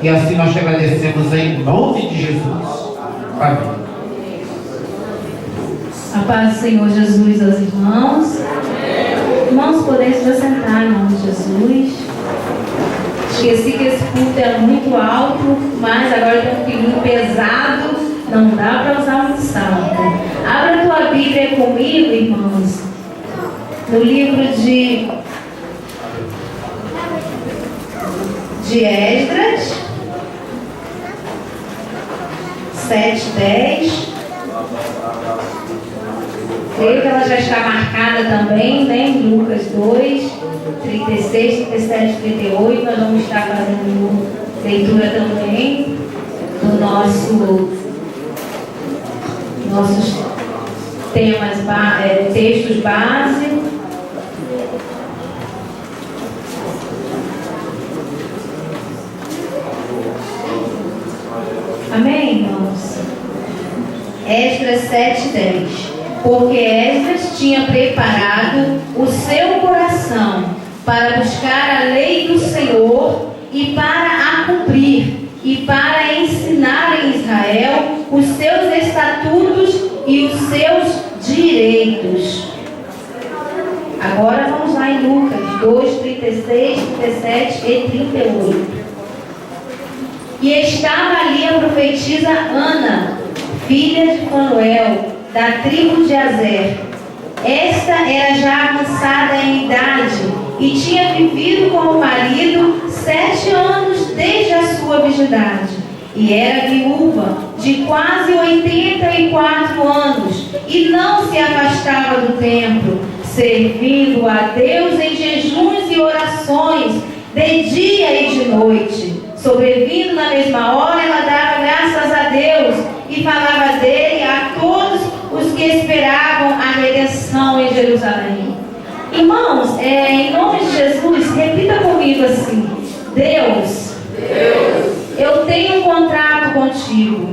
E assim nós te agradecemos em nome de Jesus. Amém. A paz do Senhor Jesus aos irmãos. Irmãos, podem se assentar em nome de Jesus. Esqueci que esse culto é muito alto, mas agora tem um filhinho pesado, não dá para usar muito salto. Abra a tua Bíblia comigo, irmãos, no livro de Esdras 7:10. Creio que ela já está marcada também, né? Em Lucas 2, 36, 37, 38. Nós vamos estar fazendo leitura também do nossos temas, textos básicos. Amém, irmãos? Esdras 7:10. Porque Esdras tinha preparado o seu coração para buscar a lei do Senhor e para a cumprir, e para ensinar em Israel os seus estatutos e os seus direitos. Agora vamos lá em Lucas 2, 36, 37 e 38. E estava ali a profetisa Ana, filha de Fanuel, da tribo de Azer. Esta era já avançada em idade e tinha vivido com o marido 7 anos desde a sua virgindade. E era viúva de quase 84 anos e não se afastava do templo, servindo a Deus em jejuns e orações de dia e de noite. Sobrevindo na mesma hora, ela dava graças a Deus e falava dele a todos os que esperavam a redenção em Jerusalém. Irmãos, em nome de Jesus, repita comigo assim: Deus, eu tenho um contrato contigo.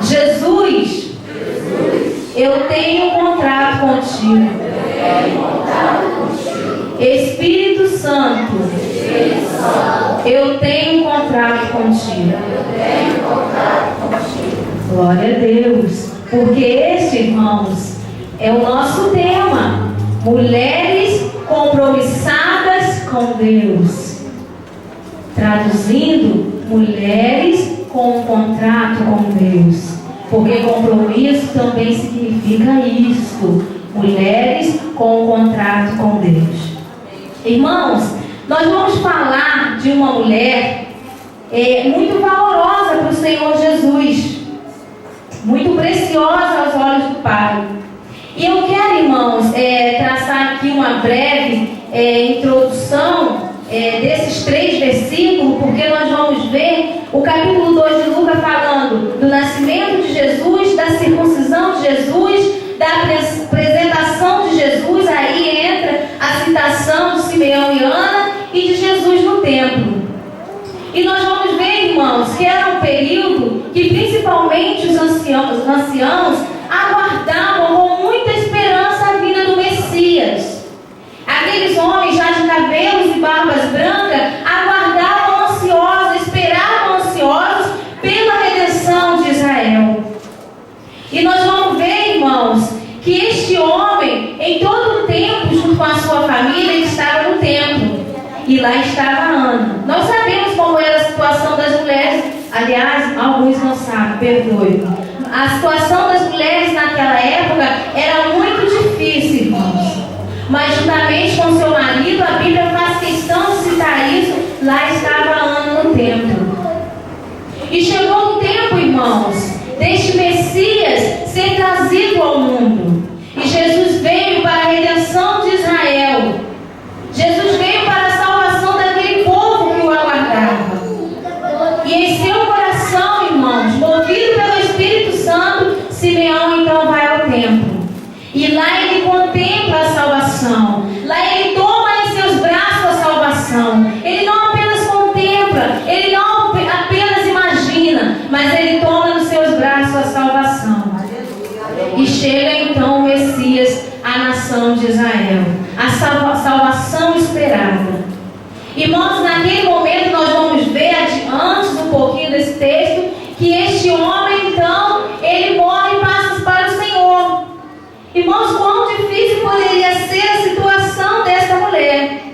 Jesus, eu tenho um contrato contigo. Espírito Santo, eu tenho um contrato contigo. Glória a Deus. Porque este, irmãos, é o nosso tema: mulheres compromissadas com Deus. Traduzindo, mulheres com um contrato com Deus. Porque compromisso também significa isto: mulheres com um contrato com Deus. Irmãos, nós vamos falar de uma mulher muito valorosa para o Senhor Jesus, muito preciosa aos olhos do Pai. E eu quero, irmãos, traçar aqui uma breve introdução desses 3 versículos, porque nós vamos ver o capítulo 2 de Lucas falando do nascimento de Jesus, da circuncisão de Jesus, da apresentação de Jesus. Aí entra a citação de Simeão e Ana e de Jesus no templo. E nós vamos ver, irmãos, que era um período que principalmente os anciãos aguardavam com muita esperança a vinda do Messias. Aqueles homens já de cabelos e barbas brancas aguardavam ansiosos, esperavam ansiosos pela redenção de Israel. E nós vamos ver, irmãos, que este homem, em todo o tempo, junto com a sua família, ele estava no templo. E lá estava Ana. Nós sabemos como era a situação das mulheres. Aliás, alguns não sabem, perdoe. A situação das mulheres naquela época era muito difícil, irmãos. Mas juntamente com seu marido, a Bíblia faz questão de citar isso. Lá estava Ana no templo. E chegou o tempo, irmãos, deste Messias ser trazido ao mundo. E Jesus veio para a redenção de Israel. Jesus veio para a salvação daquele povo que o aguardava. E em seu coração, irmãos, movido pelo Espírito Santo, Simeão então vai ao templo. E lá ele contempla a salvação. Lá Irmãos, naquele momento nós vamos ver, antes um pouquinho desse texto, que este homem, então, ele morre e passa para o Senhor. Irmãos, quão difícil poderia ser a situação dessa mulher.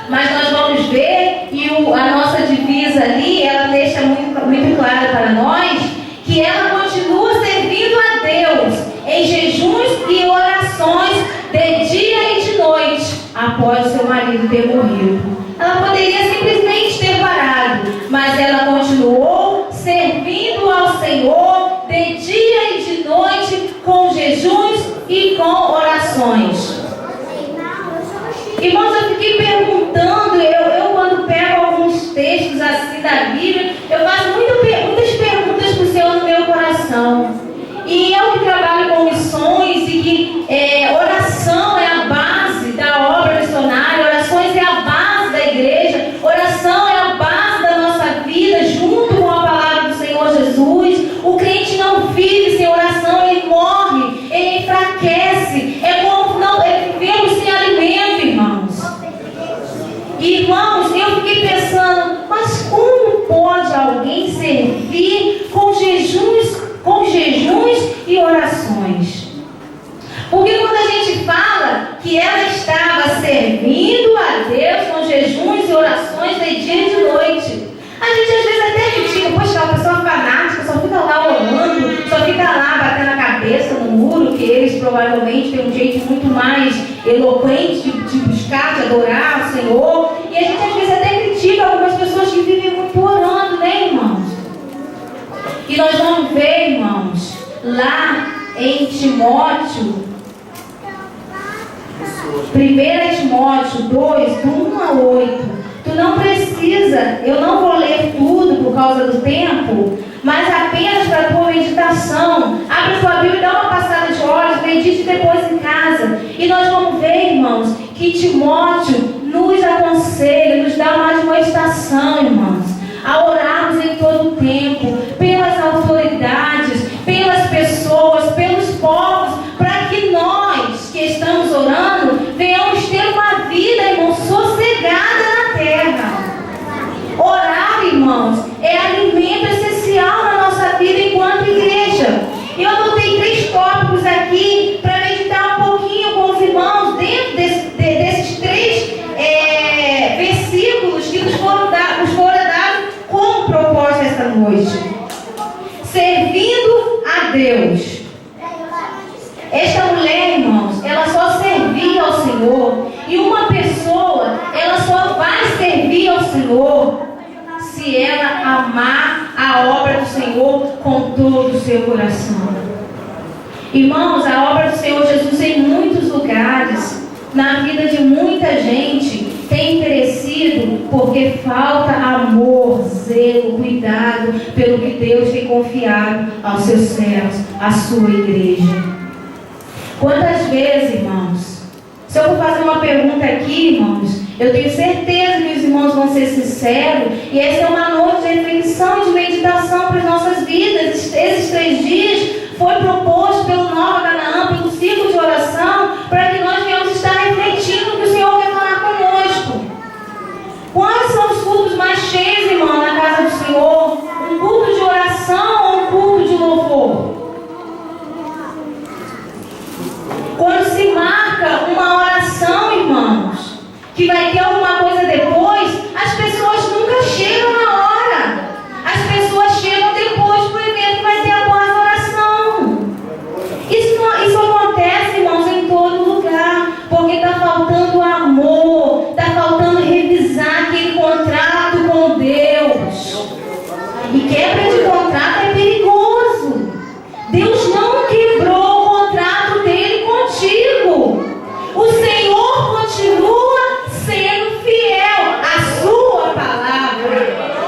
Mas nós vamos ver, e a nossa divisa ali, ela deixa muito claro para nós, que ela continua servindo a Deus em jejuns e orações de dia e de noite, após o seu marido ter morrido. Ela poderia simplesmente ter parado, mas ela continuou servindo ao Senhor de dia e de noite, com jejuns e com orações. Irmãos, eu fiquei perguntando, eu quando pego alguns textos assim da Bíblia, eu faço muitas perguntas para o Senhor no meu coração. E eu que trabalho com missões e que oração é a base da obra missionária, orações é a base da igreja, oração é a base da nossa vida, junto com a palavra do Senhor Jesus. O crente não vive sem oração, ele morre, ele enfraquece, é como não vivemos sem alimento, irmãos. Irmãos, eu fiquei pensando, mas como pode alguém servir com jejuns e orações? Porque quando a gente fala que ela estava servindo a Deus com jejuns e orações de dia e de noite, a gente às vezes até critica, poxa, uma pessoa fanática só fica lá orando, só fica lá batendo a cabeça no muro, que eles provavelmente têm um jeito muito mais eloquente de buscar, de adorar o Senhor. E a gente às vezes até critica algumas pessoas que vivem muito orando, né, irmãos? E nós vamos ver, irmãos, lá em Timóteo, 1 Timóteo 2, do 1 a 8. Tu não precisa, eu não vou ler tudo por causa do tempo, mas apenas para a tua meditação. Abre a tua Bíblia, dá uma passada de olhos, medite depois em casa. E nós vamos ver, irmãos, que Timóteo nos aconselha, nos dá uma admoestação, irmãos, a orarmos em todo o tempo, pelas autoridades, pelas pessoas, pelos povos, para que nós que estamos orando, venhamos ter uma vida, irmãos, sossegada na terra. Orar, irmãos, é alimento essencial na nossa vida enquanto igreja. Eu anotei 3 tópicos aqui para meditar um pouquinho com os irmãos dentro desses 3 versículos que nos foram dados como propósito esta noite. Servindo a Deus. Esta mulher, irmãos, ela só servia ao Senhor. E uma pessoa, ela só vai servir ao Senhor se ela amar a obra do Senhor com todo o seu coração. Irmãos, a obra do Senhor Jesus em muitos lugares, na vida de muita gente, tem perecido porque falta amor, zelo, cuidado pelo que Deus tem confiado aos seus servos, à sua igreja. Quantas vezes, irmãos, se eu for fazer uma pergunta aqui, irmãos, eu tenho certeza que os irmãos vão ser sinceros, e essa é uma noite de reflexão e de meditação para as nossas vidas. Esses 3 dias foi proposto pelo Nova Canaã, pelo ciclo de oração, para que nós venhamos estar refletindo o que o Senhor quer falar conosco. Quais são os cultos mais cheios, irmão, na casa do Senhor? Um culto de oração ou um culto de louvor? Quando se marca uma oração, irmãos, que vai ter alguma coisa depois, as pessoas nunca chegam na hora. As pessoas chegam depois para o evento que vai ter após a oração. Isso acontece, irmãos, em todo lugar, porque está faltando amor, está faltando revisar aquele contrato com Deus. E quebra de contrato é perigoso. Deus não quebrou o contrato dele contigo. O Senhor continua sendo fiel à sua palavra.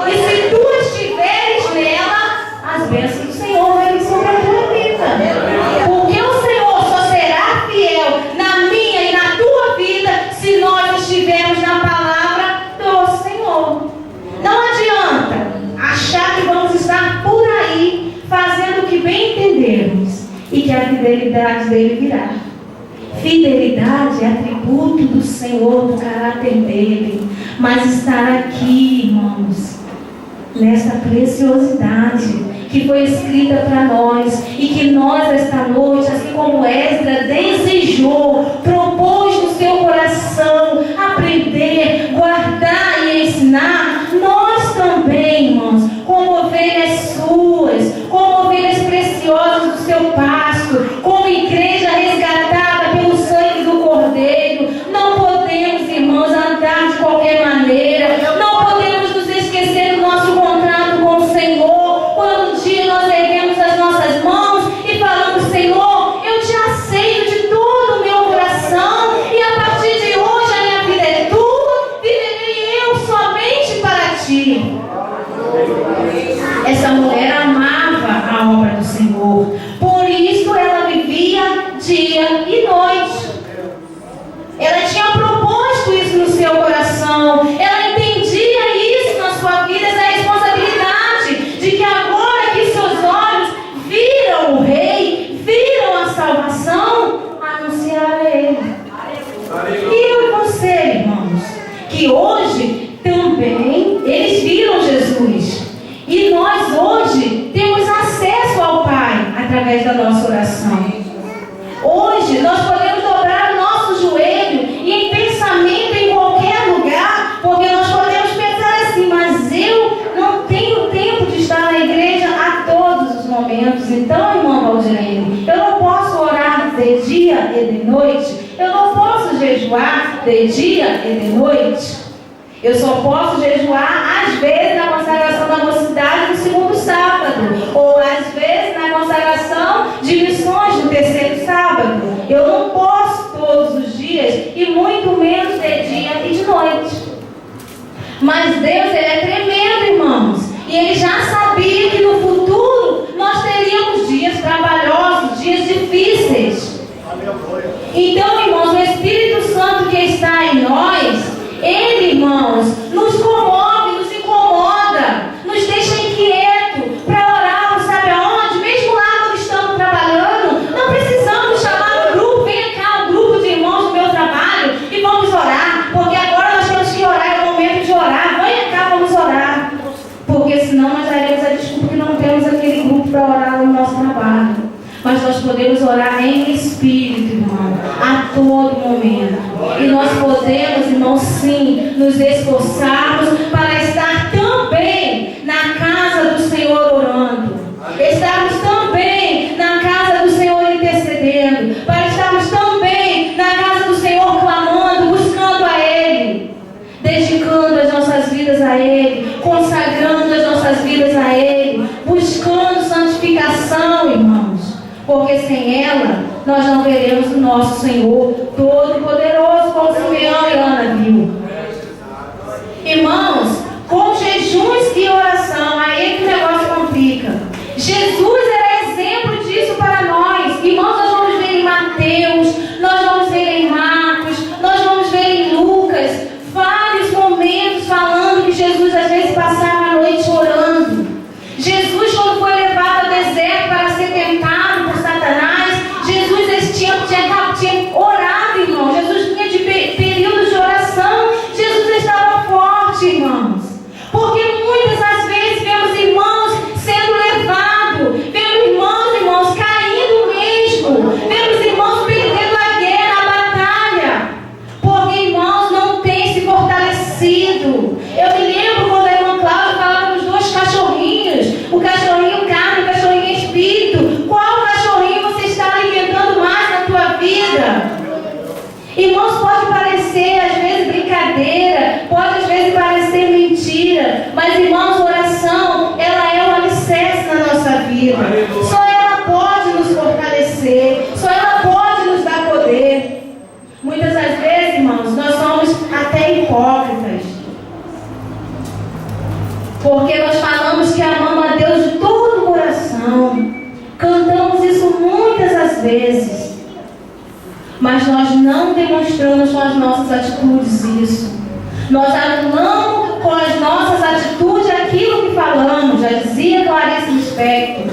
E se tu estiveres nela, as bênçãos do Senhor vão vir sobre a tua vida. Porque o Senhor só será fiel na minha e na tua vida se nós estivermos na palavra do Senhor. Não adianta achar que vamos estar por aí fazendo o que bem entendermos e que a fidelidade dele virá. Fidelidade é atributo do Senhor, do caráter dele. Mas estar aqui, irmãos, nesta preciosidade que foi escrita para nós e que nós, esta noite, assim como Esdras, desejou, propôs no seu coração aprender, guardar e ensinar, nós também, irmãos, como ovelhas suas, como ovelhas preciosas do seu pasto, como igreja resgatada pelo sangue do Cordeiro, não podemos, irmãos, andar de qualquer maneira, não podemos nos esquecer do nosso contrato com o Senhor. Quando um dia nós erguemos as nossas mãos e falamos: Senhor, eu te aceito de todo o meu coração e a partir de hoje a minha vida é tua, viverei eu somente para ti. Essa mulher amava a obra do Senhor, por isso ela vivia dia e noite. Ela tinha proposto isso no seu coração, ela entendia isso na sua vida, essa responsabilidade de que agora que seus olhos viram o Rei, viram a salvação, anunciar a Ele. E eu e você, irmãos, que hoje também eles viram Jesus. E nós hoje temos acesso ao Pai através da nossa oração. Hoje nós podemos dobrar o nosso joelho e em pensamento em qualquer lugar, porque nós podemos pensar assim: mas eu não tenho tempo de estar na igreja a todos os momentos. Então, irmão Valdirene, eu não posso orar de dia e de noite, eu não posso jejuar de dia e de noite. Eu só posso jejuar às vezes na consagração da mocidade no segundo sábado, ou às vezes na consagração de missões no terceiro sábado. Eu não posso todos os dias e muito menos de dia e de noite. Mas Deus, Ele é tremendo, irmãos, e Ele já sabia que no futuro nós teríamos dias trabalhosos, dias difíceis. Então, irmãos, o Espírito Santo que está em nós, Ele, irmãos, nos comove, nos incomoda, nos deixa inquieto para orar, sabe aonde? Mesmo lá quando estamos trabalhando, não precisamos chamar um grupo: vem cá, um grupo de irmãos do meu trabalho e vamos orar, porque agora nós temos que orar, é o momento de orar, vem cá, vamos orar, porque senão nós daremos a desculpa que não temos aquele grupo para orar no nosso trabalho. Mas nós podemos orar em espírito, irmão, a todo momento. E nós podemos, irmão, sim, nos esforçarmos para estar também na casa do Senhor orando. Estarmos também na casa do Senhor intercedendo. Para estarmos também na casa do Senhor clamando, buscando a Ele. Dedicando as nossas vidas a Ele. Consagrando as nossas vidas a Ele. Buscando santificação, irmãos. Porque sem ela, nós não veremos o nosso Senhor Todo-Poderoso, como Simeão e Ana viu. Irmãos, com jejuns e oração, aí que o negócio complica. Jesus era exemplo disso para nós. Irmãos, nós vamos ver em Mateus, nós vamos ver em Marcos, nós vamos ver em Lucas, vários momentos falando que Jesus às vezes passava a noite orando. Jesus, quando foi levado ao deserto para ser tentado por Satanás, Jesus tinha orado, irmão. Jesus vinha de períodos de oração. Jesus estava forte, irmãos. Porque muitas das vezes vemos irmãos sendo levados, vemos irmãos caindo mesmo, vemos irmãos perdendo a guerra, a batalha, porque irmãos não têm se fortalecido. Eu me lembro quando a irmã Cláudia falava dos dois cachorrinhos, o cachorrinho carne e o cachorrinho espírito. Qual cachorrinho você está alimentando mais na tua vida? Irmãos, pode parecer às vezes brincadeira, pode às vezes parecer mentira, mas irmãos, oração, ela é um alicerce na nossa vida. Só ela pode nos fortalecer, só ela pode nos dar poder. Muitas das vezes, irmãos, nós somos até hipócritas, porque nós falamos que amamos a Deus de todo o coração, cantamos isso muitas das vezes, mas nós não demonstramos com as nossas atitudes isso. Nós anulamos com as nossas atitudes aquilo que falamos. Já dizia Clarice Lispector,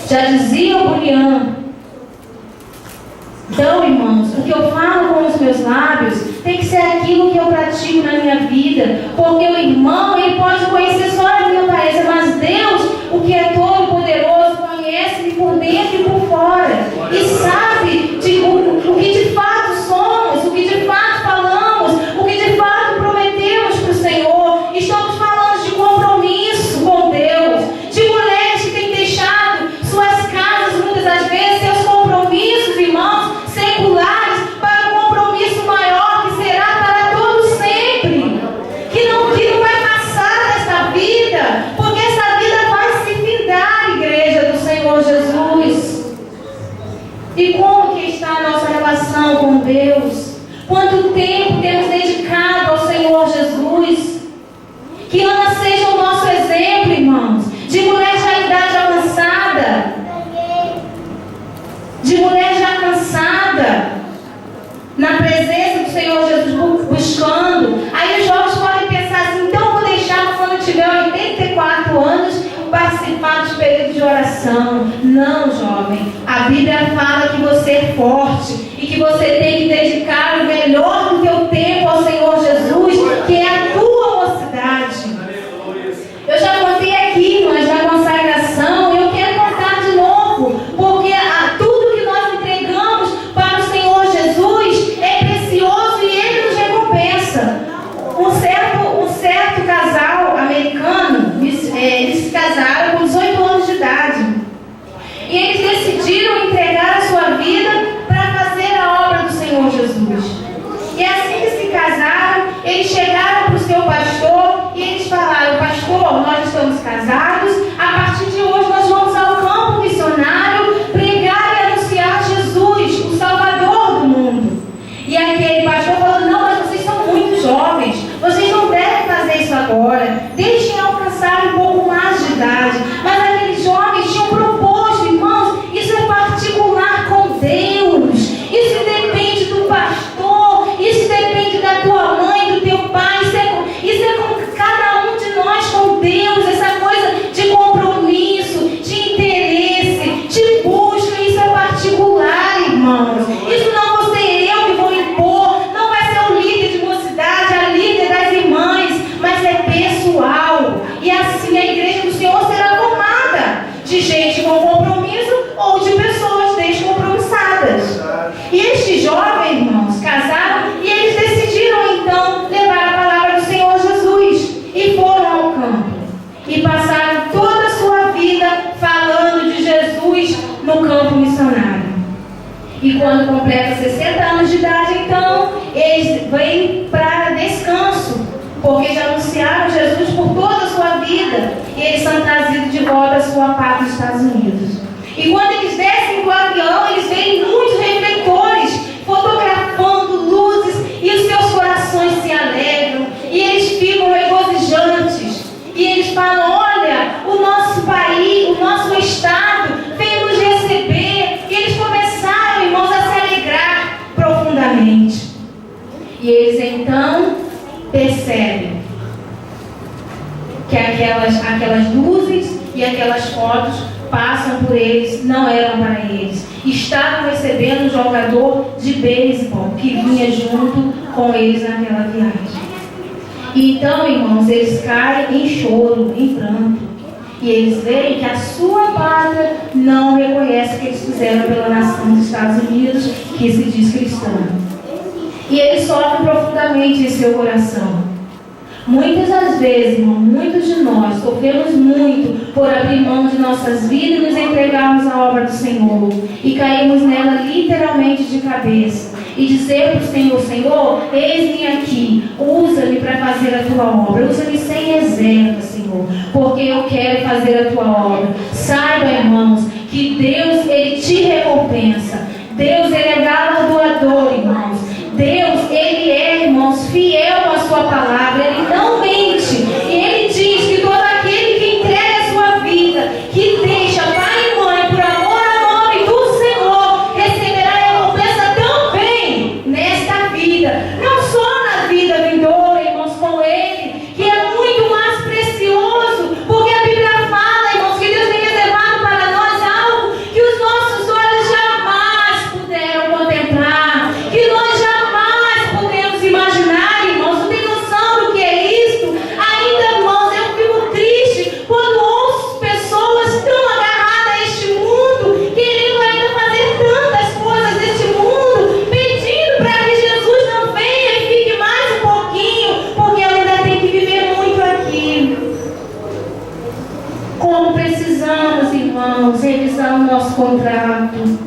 já dizia o Buliano. Então, irmãos, o que eu falo com os meus lábios tem que ser aquilo que eu pratico na minha vida, porque o irmão, ele pode conhecer só a minha aparência, mas Deus, o que é todo poderoso, conhece-me por dentro e por fora, e sabe o que de fato somos, o que de fato falamos, o que de fato prometemos para o Senhor. Estamos falando de compromisso com Deus, de mulheres que têm deixado suas casas, muitas das vezes, seus compromissos, irmãos, seculares, para um compromisso maior, que será para todos sempre, que não vai passar desta vida, porque essa vida vai se findar, igreja do Senhor Jesus. E como que está a nossa relação com Deus? Quanto tempo temos dedicado ao Senhor Jesus? Que Ana seja o nosso exemplo, irmãos, de mulher já em idade avançada, de mulher já cansada, na presença do Senhor Jesus, buscando. Aí os jovens podem pensar assim: então eu vou deixar quando eu tiver 84 anos participar dos períodos de oração. Não, jovem, a Bíblia fala que você é forte e que você tem que dedicar o melhor do teu tempo ao Senhor Jesus, que é a tua mocidade. Eu já contei aqui, mas na consagração, eu quero contar de novo, porque tudo que nós entregamos para o Senhor Jesus é precioso e Ele nos recompensa. Um certo casal americano, eles se casaram com 18 anos de idade, e eles decidiram entregar a sua vida para fazer a obra do Senhor Jesus. E assim que se casaram, eles chegaram para o seu pastor e eles falaram: pastor, nós estamos casados, a partir de hoje nós vamos ao campo missionário pregar e anunciar Jesus, o Salvador do mundo. E aquele pastor falou: não, mas vocês são muito jovens, vocês não devem fazer isso agora, deixem alcançar um pouco mais de idade. Mas aqueles jovens tinham proposto, irmãos, isso é particular com Deus, isso depende do pastor, isso depende da tua mãe, do teu pai, isso é com cada um de nós com Deus, essa coisa de compromisso, de interesse, de busca, isso é particular, irmãos. Isso não vou ser eu que vou impor, não vai ser o líder de mocidade, a líder das irmãs, mas é pessoal. E assim a igreja do Senhor será formada de gente com compromisso ou de pessoas descompromissadas. E estes jovens, irmãos, casaram e eles decidiram então levar a palavra do Senhor Jesus e foram ao campo e passaram toda a sua vida falando de Jesus no campo missionário. E quando completa 60 anos de idade, então eles vêm para descanso, porque já anunciaram Jesus por toda a sua vida, e eles são trazidos de volta à sua pátria, nos Estados Unidos. E quando eles descem do avião, eles veem muitos refletores fotografando luzes, e os seus corações se alegram, e eles ficam regozijantes, e eles falam: olha, o nosso país, o nosso estado veio nos receber. E eles começaram, irmãos, a se alegrar profundamente. E eles então percebem que aquelas luzes e aquelas fotos passam por eles, não eram para eles. Estavam recebendo um jogador de beisebol que vinha junto com eles naquela viagem. E então, irmãos, eles caem em choro, em pranto. E eles veem que a sua pátria não reconhece o que eles fizeram pela nação dos Estados Unidos, que se diz cristã. E eles sofrem profundamente em seu coração. Muitas das vezes, irmão, muitos de nós sofremos muito por abrir mão de nossas vidas e nos entregarmos à obra do Senhor. E caímos nela literalmente de cabeça. E dizer para o Senhor: Senhor, eis-me aqui, usa-me para fazer a tua obra. Usa-me sem reserva, Senhor, porque eu quero fazer a tua obra. Saiba, irmãos, que Deus, Ele te recompensa. Deus, Ele é galardoador, irmãos. Deus, Ele é, irmãos, fiel à sua palavra. Ele não mente. E Ele diz que todo aquele que entrega a sua vida, que deixa pai e mãe por amor ao nome do Senhor, receberá recompensa também nesta vida. Não só na vida vindoura, irmãos, com Ele, que é muito mais precioso, porque a Bíblia fala, irmãos, que Deus tem reservado para nós algo que os nossos olhos jamais puderam contemplar, nosso contrato.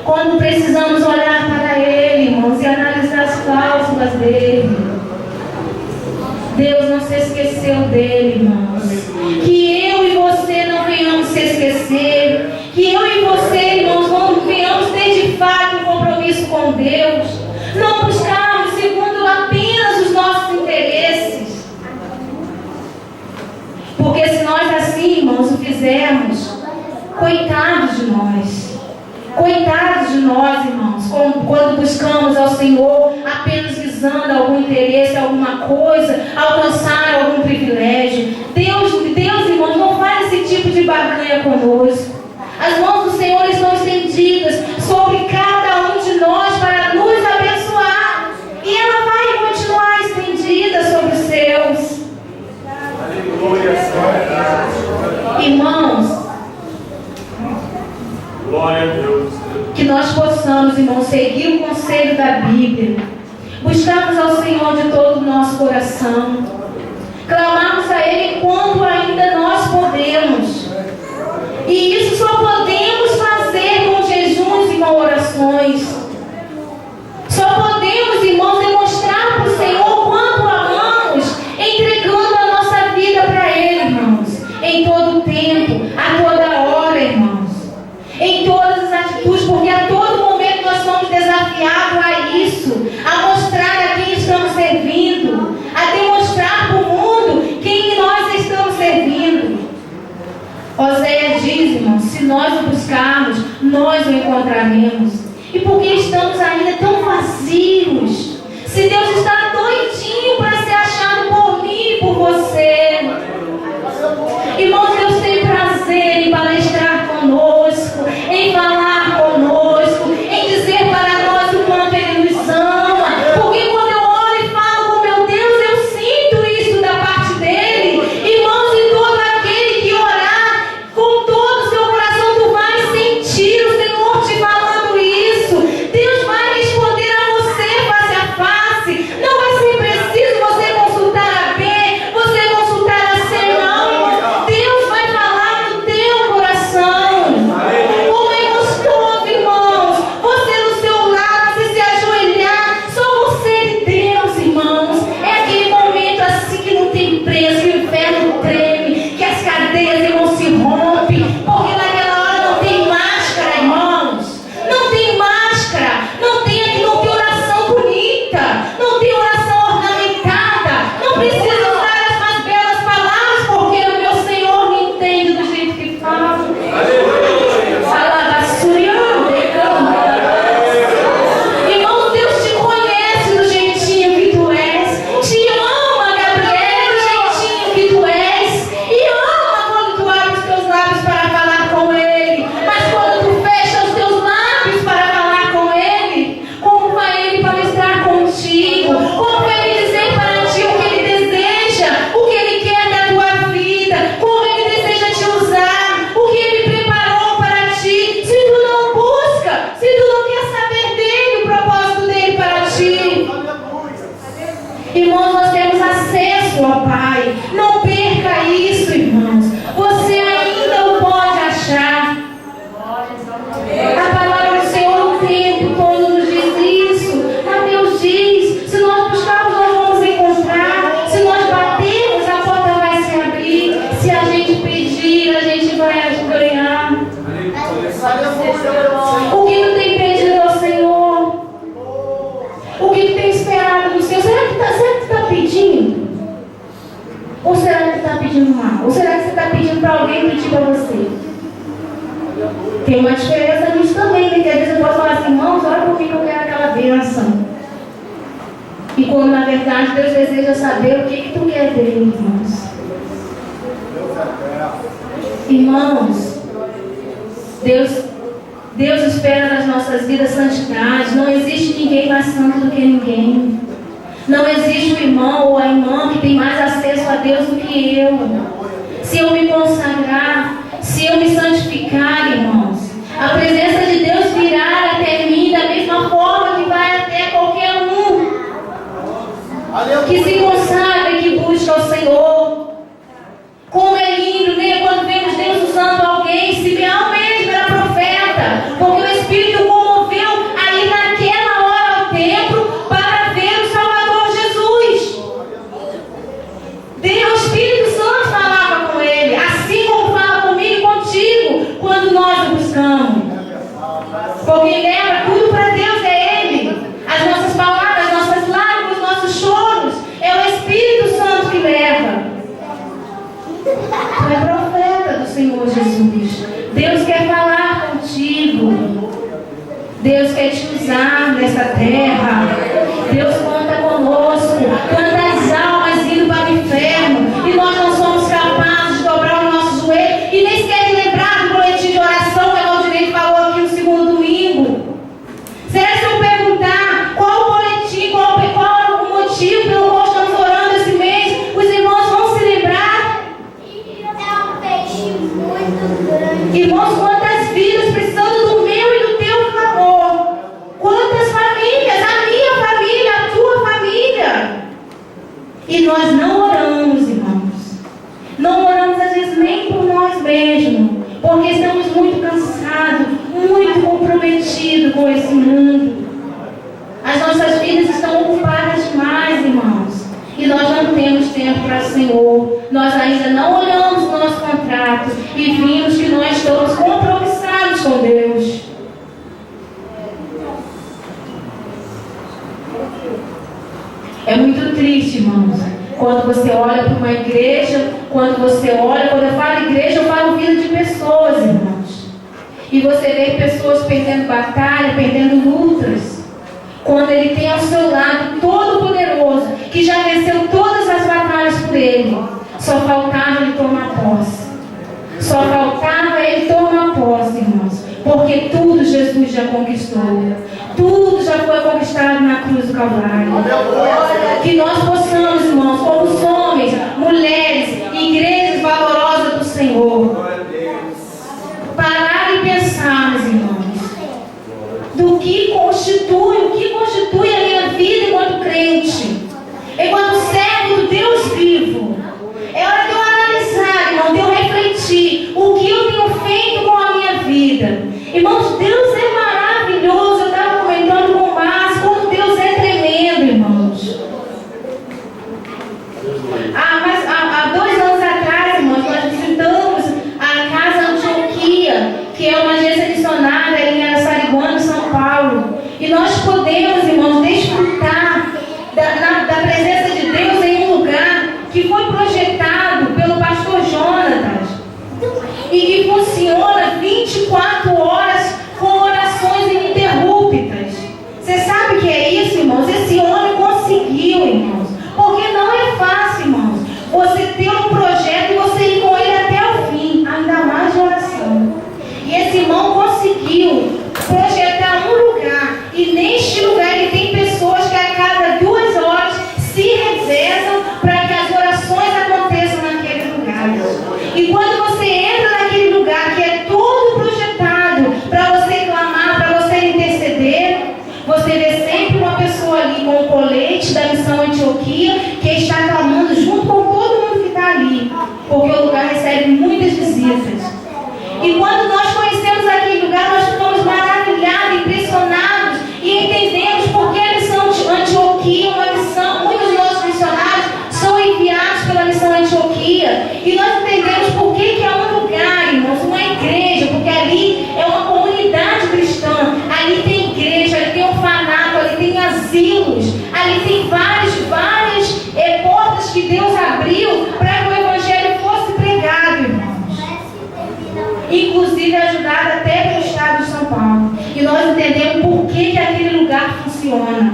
Quando precisamos olhar para Ele, irmãos, e analisar as cláusulas dele. Deus não se esqueceu dele, irmãos. Que eu e você não venhamos se esquecer. Que eu e você, irmãos, não venhamos ter de fato um compromisso com Deus. Não buscarmos segundo apenas os nossos interesses. Porque se nós assim, irmãos, o fizermos, coitados de nós. Coitados de nós, irmãos, quando buscamos ao Senhor apenas visando algum interesse, alguma coisa, alcançar algum privilégio. Deus, irmãos, não faz esse tipo de barganha conosco. As mãos do Senhor estão estendidas sobre cada um de nós para nos abençoar. E ela vai continuar estendida sobre os seus. Irmãos, glória a Deus. Que nós possamos, irmãos, seguir o conselho da Bíblia. Buscarmos ao Senhor de todo o nosso coração. Clamarmos a Ele enquanto ainda nós podemos. E isso só podemos fazer com jejuns e com orações. Só podemos, irmãos, demonstrar para o Senhor o quanto o amamos, entregando a nossa vida para Ele, irmãos. Em todo o tempo, a toda hora, irmãos. Em todas as atitudes, porque a todo momento nós somos desafiados a isso, a mostrar a quem estamos servindo, a demonstrar para o mundo quem nós estamos servindo. Oséias diz, irmãos, se nós o buscarmos, nós o encontraremos. E por que estamos ainda tão vazios? Se Deus está doidinho para ser achado por mim e por você. Irmãos, Deus tem prazer em palestrar conosco, em falar conosco, em dizer para nós o quanto Ele nos ama. Porque quando eu olho e falo com meu Deus, eu sinto isso da parte dEle. Irmãos, e todo aquele que orar com todo o seu coração, tu vais sentir o Senhor te falando isso. Deus vai responder a você face a face. Não vai ser preciso você consultar a B, você consultar a C, não. Deus vai falar no teu coração. Como é gostoso, irmãos, você no seu lar, você se ajoelhar, só você e Deus, irmãos. É aquele momento assim que não tem preço, que o inferno treme, que as cadeias, irmãos, se rompem, porque naquela hora não tem máscara, irmãos. Não tem máscara, não tem oração bonita, não tem oração ornamentada, não precisa usar as mais belas palavras, porque o meu Senhor me entende do jeito que fala. Fala basuriando, irmão, Deus te conhece do jeitinho que tu és, te ama, Gabriel, do jeitinho que tu és, e ama quando tu abre os teus lábios para falar com Ele. Mas quando tu fecha os teus lábios para falar com Ele, como vai Ele palestrar contigo? Como vai Ele dizer para ti o que Ele deseja, o que Ele quer da tua vida, como Ele deseja te usar, o que Ele preparou para ti? Se tu não busca, se tu não quer saber dele, o propósito dele para ti. Irmãos, nós temos acesso ao Pai. Não perca isso, irmãos. Você ainda o pode achar. A palavra do Senhor o tempo todo nos diz isso. Mateus diz, se nós buscarmos, nós vamos encontrar. Se nós batermos, a porta vai se abrir. Se a gente pedir, a gente vai ganhar. O que tu tem pedido ao Senhor? O que tu tem esperado do Senhor? Será que tu está pedindo? Ou será que tu está pedindo mal? Ou será que você está pedindo para alguém pedir para você? Tem uma diferença nisso também, né? Que às vezes eu posso falar assim, irmãos, olha por mim que eu quero aquela bênção. E quando na verdade Deus deseja saber o que tu quer dele, irmãos. Irmãos, Deus espera nas nossas vidas santidade. Não existe ninguém mais santo do que ninguém. Não existe o irmão ou a irmã que tem mais acesso a Deus do que eu. Se eu me consagrar, se eu me santificar, irmãos, a presença de Deus virá até mim da mesma forma que vai até qualquer um que se consagra e que busca o Senhor. Como é lindo, né? Quando vemos Deus usando alguém, Simeão mesmo era profeta. Senhor Jesus. Deus quer falar contigo. Deus quer te usar nessa terra. Deus conta conosco. Quantas almas indo para o inferno e nós não somos capazes de dobrar o nosso joelho e nem sequer de lembrar do boletim de oração que a Valdirene falou aqui no segundo domingo. Será que se eu perguntar qual o boletim, qual o motivo pelo qual estamos orando esse mês, os irmãos vão se lembrar? É um peixe muito grande. Irmãos, quantas vidas precisando do meu e do teu favor? Quantas famílias? A minha família, a tua família. E nós não oramos, irmãos. Não oramos às vezes nem por nós mesmos, porque estamos muito cansados, muito comprometidos com esse mundo. As nossas vidas estão ocupadas demais, irmãos. E nós não temos tempo para o Senhor. Nós ainda não olhamos o nosso contrato e vimos que nós estamos compromissados com Deus. É muito triste, irmãos, quando você olha para uma igreja, quando eu falo igreja, eu falo vida de pessoas, irmãos. E você vê pessoas perdendo batalha, perdendo lutas. Quando ele tem ao seu lado Todo-Poderoso, que já venceu todas as batalhas por ele. Só faltava ele tomar posse. Só faltava ele tomar posse, irmãos. Porque tudo Jesus já conquistou. Tudo já foi conquistado na cruz do Calvário. Que nós possamos, irmãos, como os homens, mulheres, igrejas valorosas do Senhor, parar e pensar, meus irmãos, o que constitui a minha vida enquanto crente, enquanto servo do Deus vivo. É hora de eu analisar, irmão, de eu refletir o que eu tenho feito com a minha vida. Irmãos, Deus é maravilhoso. Eu estava comentando com o Márcio como Deus é tremendo, irmãos. Mas há 2 anos atrás, irmãos, nós visitamos a Casa Antioquia, que é uma agência missionária em Araçariguama, São Paulo. E nós podemos, irmãos, desfrutar da presença de Deus em um lugar que foi projetado pelo pastor Jonatas e que funciona 24 horas com orações ininterruptas. Você sabe o que é isso, irmãos? Esse homem conseguiu, irmãos. Porque não é fácil, irmãos, você ter um projeto e você ir com ele até o fim, ainda mais de oração. E esse irmão conseguiu projetar um lugar, e neste lugar ele tem pessoas que a cada 2 horas se revezam para que as orações aconteçam naquele lugar. E quando você entra naquele lugar que é todo projetado para você clamar, para você interceder, você vê sempre uma pessoa ali com o colete da missão Antioquia que está clamando junto com todo mundo que está ali, porque o lugar recebe muitas visitas. E quando nós conhecemos aquele lugar, nós ficamos maravilhados, impressionados e entendemos porque a missão Antioquia, uma missão, muitos dos nossos missionários são enviados pela missão Antioquia. E nós entendemos por que é um lugar, irmãos, uma igreja, porque ali é uma comunidade cristã, ali tem igreja, ali tem orfanato, ali tem asilos, ali tem várias portas que Deus abriu para que o evangelho fosse pregado, irmãos. Inclusive ajudado até pelo estado de São Paulo. E nós entendemos por que aquele lugar funciona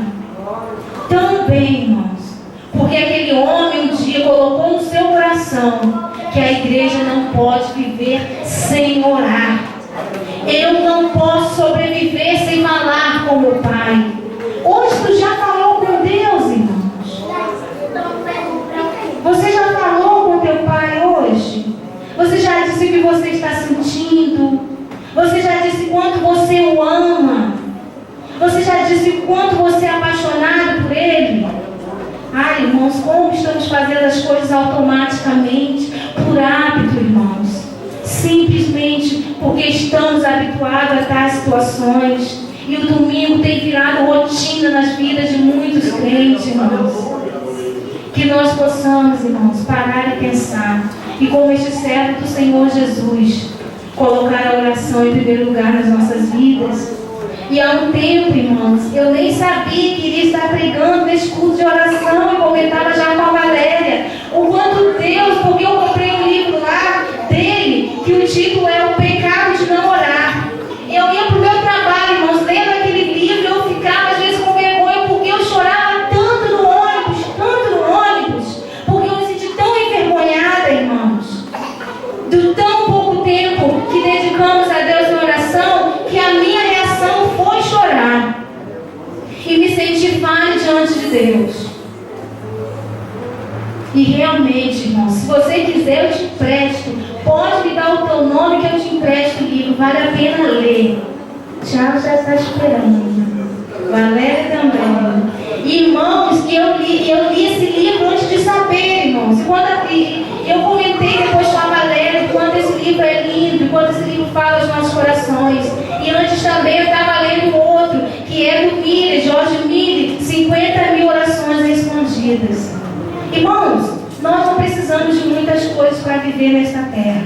tão bem, irmãos. Porque aquele homem um dia colocou no seu coração que a igreja não pode viver sem orar. Eu não posso sobreviver sem falar com meu Pai. Hoje tu já falou com Deus, irmãos? Você já falou com teu Pai hoje? Você já disse o que você está sentindo? Você já disse quanto você o ama? Você já disse o quanto você é apaixonado por Ele? Irmãos, como estamos fazendo as coisas automaticamente, por hábito, irmãos. Simplesmente porque estamos habituados a tais situações. E o domingo tem virado rotina nas vidas de muitos crentes, irmãos. Que nós possamos, irmãos, parar e pensar. E como este servo do Senhor Jesus, colocar a oração em primeiro lugar nas nossas vidas. E há um tempo, irmãos, eu nem sabia que iria estar pregando nesse culto de oração. Eu comentava já com a Valéria o quanto Deus, porque eu comprei um livro lá dele, que o título do tão pouco tempo que dedicamos a Deus na oração, que a minha reação foi chorar e me sentir falha diante de Deus. E realmente, irmão, se você quiser, eu te empresto. Pode me dar o teu nome que eu te empresto o livro. Vale a pena ler. Tiago já está esperando. Valéria também. Irmãos, que eu li esse livro antes de saber, irmãos. Eu comentei depois com a Valéria quanto esse livro é lindo, quanto esse livro fala aos nossos corações. E antes também eu estava lendo outro, que é do Miller, Jorge Miller, 50.000 orações respondidas. Irmãos, nós não precisamos de muitas coisas para viver nesta terra.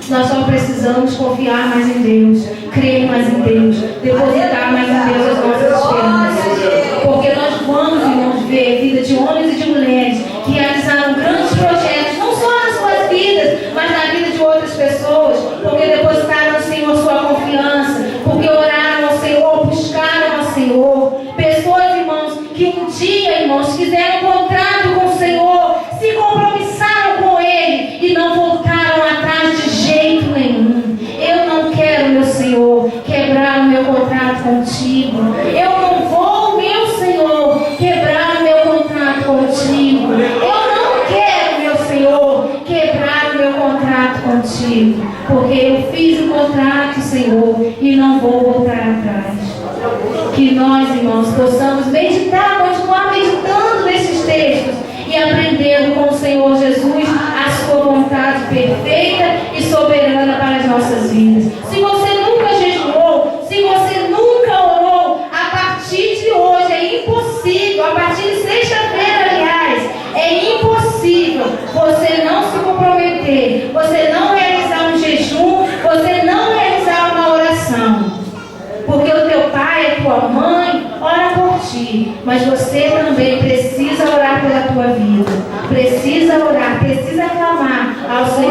Nós só precisamos confiar mais em Deus, crer mais em Deus, depositar mais em Deus as nossas esperanças. Porque nós vamos, irmãos, ver a vida de homens e de mulheres que realizaram grandes projetos, não só nas suas vidas, mas na vida de outras pessoas, porque depositaram no Senhor sua confiança, porque oraram ao Senhor, buscaram ao Senhor. Pessoas, irmãos, que um dia, irmãos, fizeram um contrato com o Senhor, se compromissaram com Ele e não voltaram atrás de jeito nenhum. Eu não quero, meu Senhor, quebrar o meu contrato contigo. Eu não vou, meu Senhor, quebrar o meu contrato contigo. Eu não quero, meu Senhor, quebrar o meu contrato contigo. Porque eu fiz o contrato, Senhor, e não vou voltar atrás. Que nós, irmãos, possamos meditar, continuar meditando nesses textos e aprendendo com o Senhor Jesus a sua vontade perfeita e soberana para as nossas vidas. Se você nunca jejuou, se você nunca orou, a partir de hoje é impossível, a partir de sexta-feira, aliás, é impossível você não se comprometer, você não realizar um jejum, você não realizar uma oração. Porque o teu pai, a tua mãe, ora por ti. Mas você também precisa orar pela tua vida. Precisa orar, precisa clamar ao Senhor.